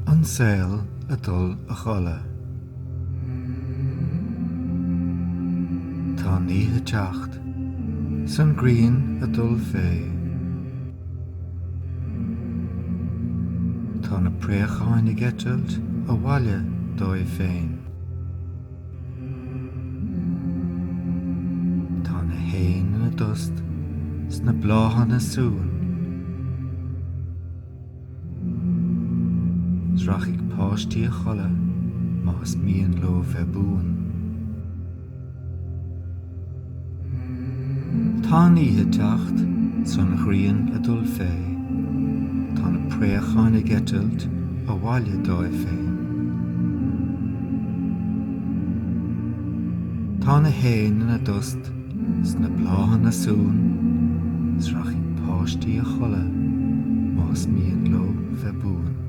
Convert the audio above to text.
An saoil a dul a chola. Tá níthe teacht, san grian a dul fé. Tá na préacháin ag eitilt a bhaile dóibh féin. Tá na héin na dust sna bláhan na sún. Srachig páistí a chola más míon lo bheith búin. Tá níthe teacht san grian a dul fé. Tá na préacháin ag eitilt a bhaile dóibh féin. Tá na héin na dust sna bláhan na sún. Srachig páistí a chola más míon lo bheith búin.